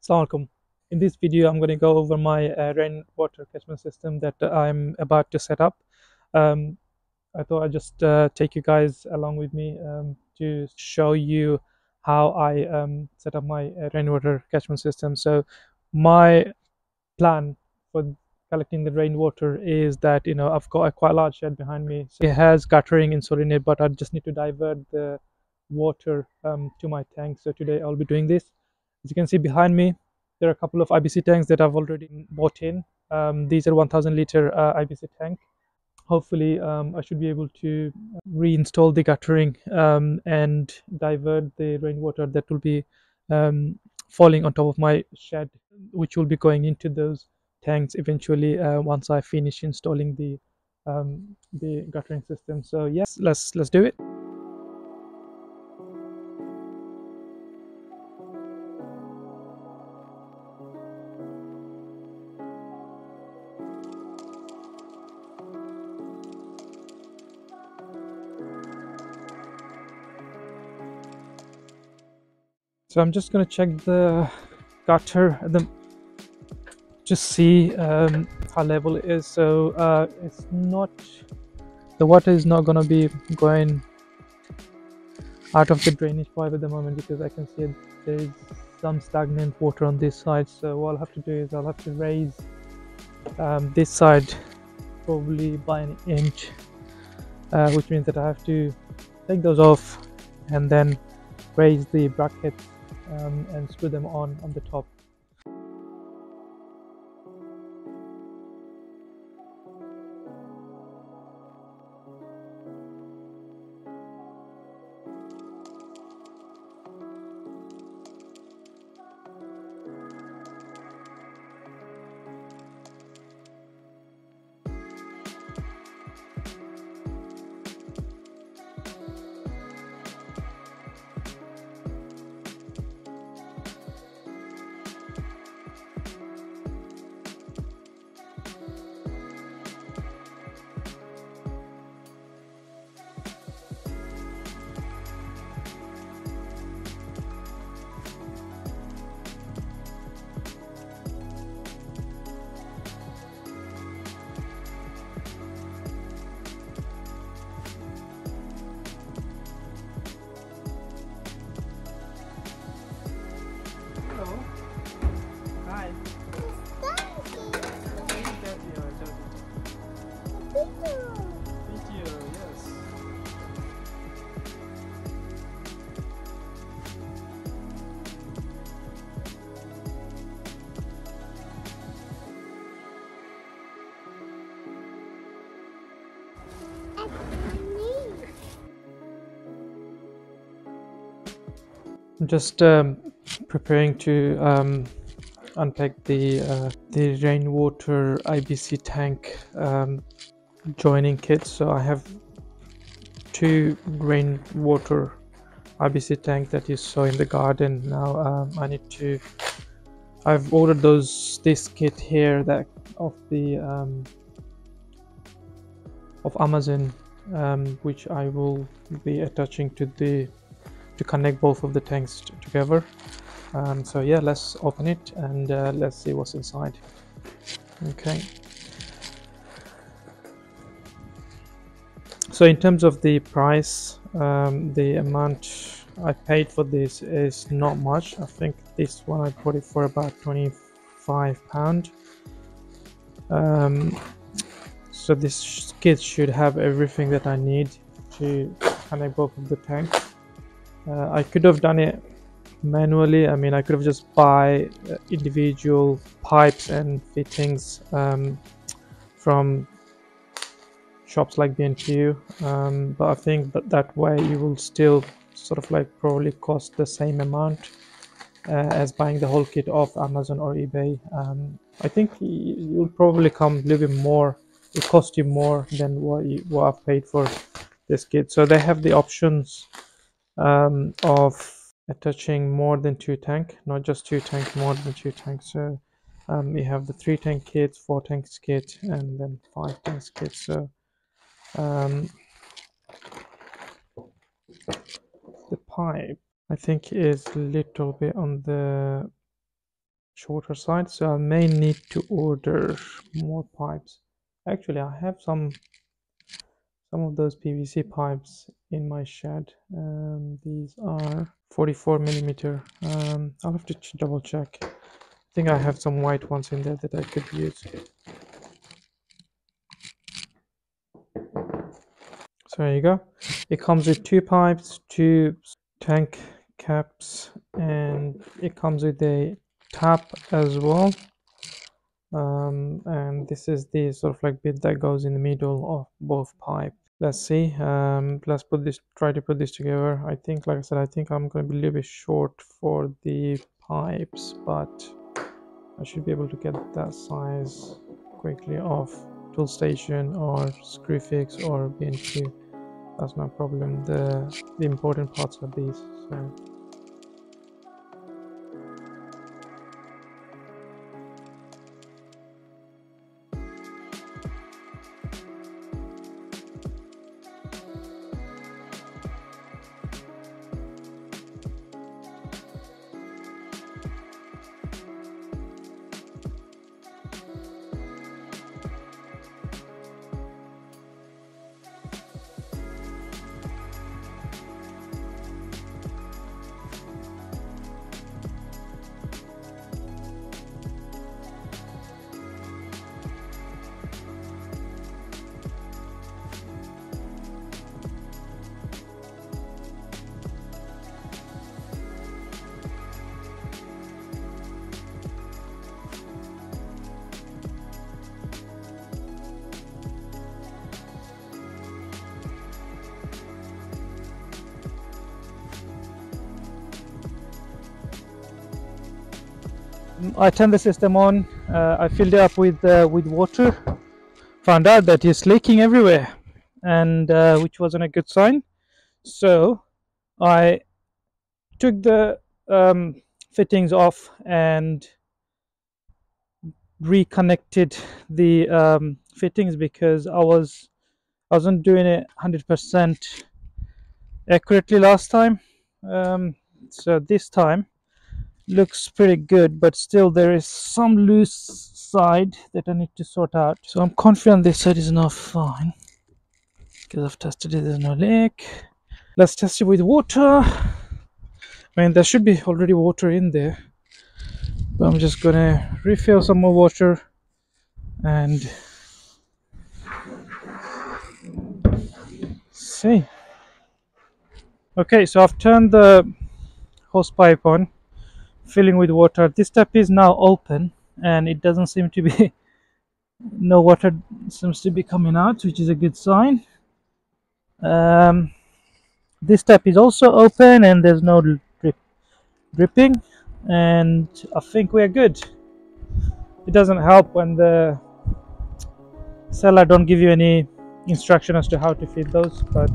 Assalamu alaikum. In this video, I'm going to go over my rainwater catchment system that I'm about to set up. Um, I thought I'd just take you guys along with me to show you how I set up my rainwater catchment system. So, my plan for collecting the rainwater is that I've got a quite large shed behind me. So it has guttering installed in it, but I just need to divert the water to my tank. So today I'll be doing this. As you can see behind me, there are a couple of IBC tanks that I've already bought in. These are 1000 liter IBC tank. Hopefully I should be able to reinstall the guttering and divert the rainwater that will be um, falling on top of my shed, which will be going into those tanks eventually once I finish installing the guttering system. So yes, let's do it. So I'm just going to check the gutter to see how level it is. So it's not, the water is not going to be going out of the drainage pipe at the moment, because I can see there is some stagnant water on this side. So what I'll have to do is I'll have to raise this side probably by an inch, which means that I have to take those off and then raise the brackets and screw them on the top. Hello. Hi. Video, yes. I'm just preparing to unpack the rainwater IBC tank joining kit. So I have two rainwater IBC tank that you saw in the garden. Now I've ordered this kit here that of the of Amazon, which I will be attaching to connect both of the tanks together. So yeah, let's open it and let's see what's inside. Okay, so in terms of the price, the amount I paid for this is not much. I think this one I bought it for about £25. So this kit should have everything that I need to connect both of the tanks. I could have done it manually. I mean, I could have just buy individual pipes and fittings from shops like B&Q, but I think that way you will still sort of like probably cost the same amount as buying the whole kit off Amazon or eBay. I think you'll probably come a little bit more. It cost you more than what I've paid for this kit. So they have the options of attaching more than two tank, not just two tank, more than two tanks. So you have the 3 tank kit, 4 tanks kit, and then 5 tanks kit. So the pipe I think is a little bit on the shorter side, so I may need to order more pipes. Actually, I have some of those PVC pipes in my shed. These are 44 millimeter. I'll have to double check. I think I have some white ones in there that I could use. So there you go. It comes with two pipes, two tank caps, and it comes with a tap as well. And this is the sort of like bit that goes in the middle of both pipes. Let's see. Let's try to put this together. I think, like I said, I think I'm going to be a little bit short for the pipes, but I should be able to get that size quickly off Toolstation or Screwfix or BNQ. That's no problem. The important parts are these. So. I turned the system on. I filled it up with water. Found out that it's leaking everywhere, and which wasn't a good sign. So I took the fittings off and reconnected the fittings because I wasn't doing it 100% accurately last time. So this time looks pretty good, but still there is some loose side that I need to sort out. So I'm confident this side is now fine because I've tested it, there's no leak. Let's test it with water. I mean, there should be already water in there, but I'm just gonna refill some more water and see. Okay, so I've turned the hose pipe on, filling with water. This tap is now open and it doesn't seem to be no water seems to be coming out, which is a good sign. This tap is also open and there's no dripping, and I think we're good. It doesn't help when the seller don't give you any instruction as to how to feed those, but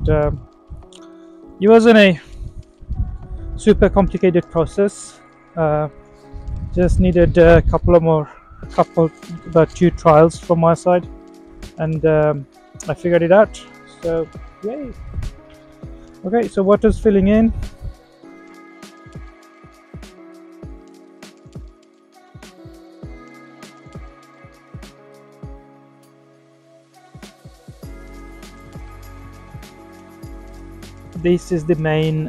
it wasn't a super complicated process. Just needed a couple about 2 trials from my side, and I figured it out. So yay. Okay, so water's filling in. This is the main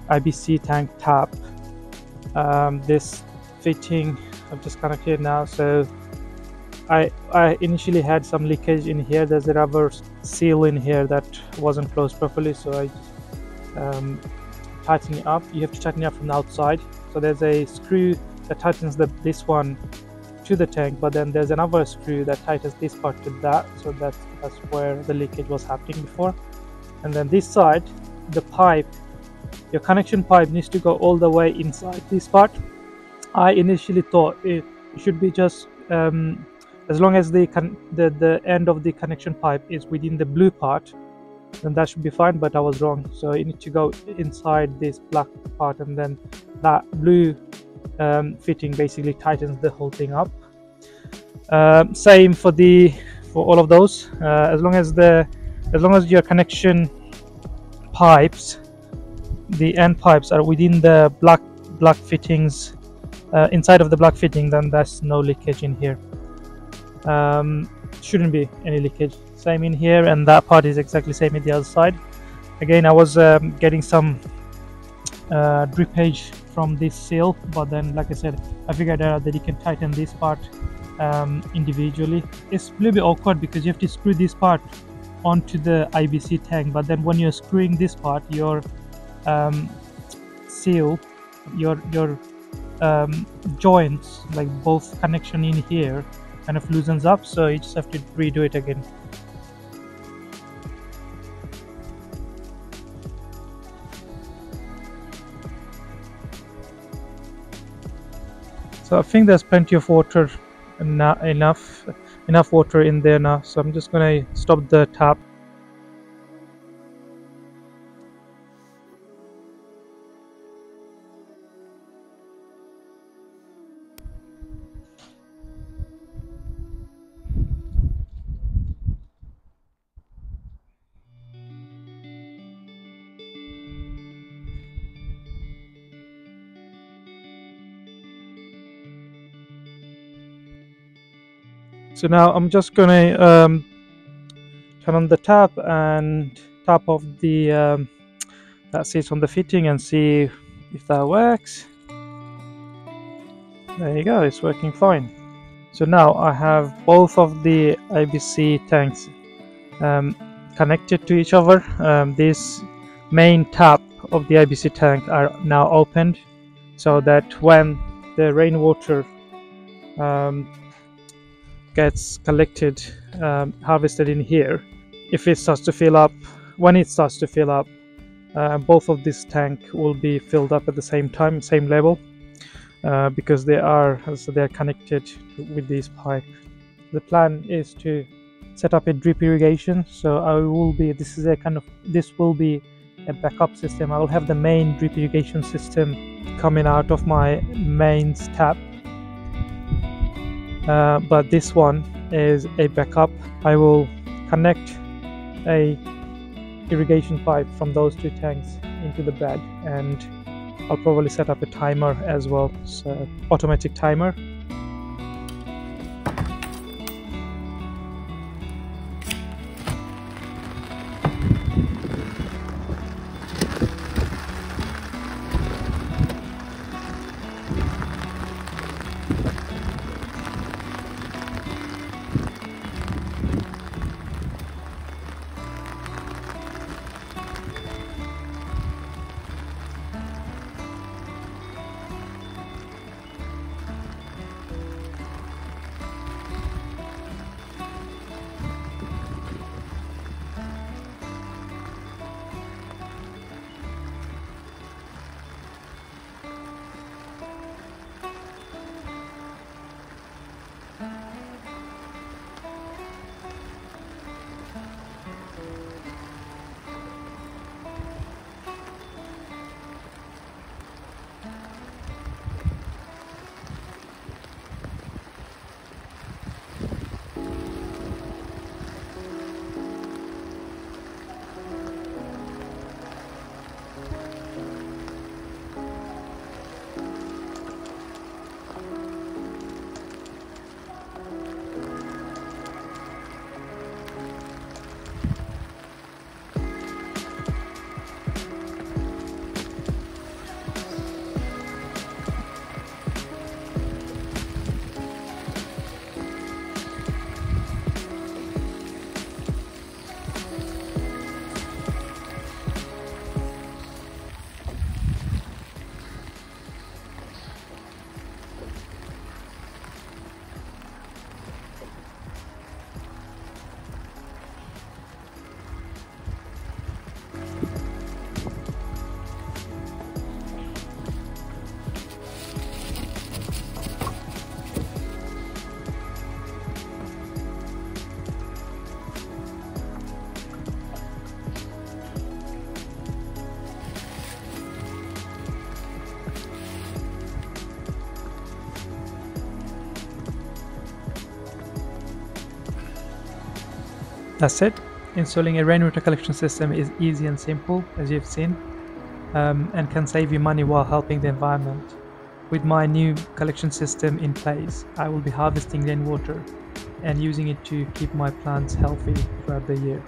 IBC tank tap. This fitting I've just connected now, so I initially had some leakage in here. There's a rubber seal in here that wasn't closed properly, so I tighten it up. You have to tighten it up from the outside. So there's a screw that tightens this one to the tank, but then there's another screw that tightens this part to that, so that's where the leakage was happening before. And then this side, the pipe, your connection pipe needs to go all the way inside this part. I initially thought it should be just as long as the end of the connection pipe is within the blue part, then that should be fine, but I was wrong. So you need to go inside this black part, and then that blue fitting basically tightens the whole thing up. Same for all of those. As long as your connection pipes, the end pipes, are within the black fittings inside of the block fitting, then there's no leakage in here. Shouldn't be any leakage. Same in here, and that part is exactly same in the other side. Again, I was getting some drippage from this seal, but then, like I said, I figured out that you can tighten this part individually. It's a little bit awkward because you have to screw this part onto the IBC tank, but then when you're screwing this part, your seal, your joints, like both connection in here, kind of loosens up, so you just have to redo it again. So I think there's plenty of water, enough water in there now, so I'm just gonna stop the tap. So now I'm just gonna turn on the tap and tap off the that sits on the fitting and see if that works. There you go, it's working fine. So now I have both of the IBC tanks connected to each other. This main tap of the IBC tank are now opened, so that when the rainwater gets collected, harvested in here, if it starts to fill up, when it starts to fill up, both of this tank will be filled up at the same time, same level, because they are connected with this pipe. The plan is to set up a drip irrigation, so this will be a backup system. I will have the main drip irrigation system coming out of my mains tap, but this one is a backup. I will connect a irrigation pipe from those two tanks into the bed, and I'll probably set up a timer as well, so automatic timer. That's it. Installing a rainwater collection system is easy and simple, as you've seen, and can save you money while helping the environment. With my new collection system in place, I will be harvesting rainwater and using it to keep my plants healthy throughout the year.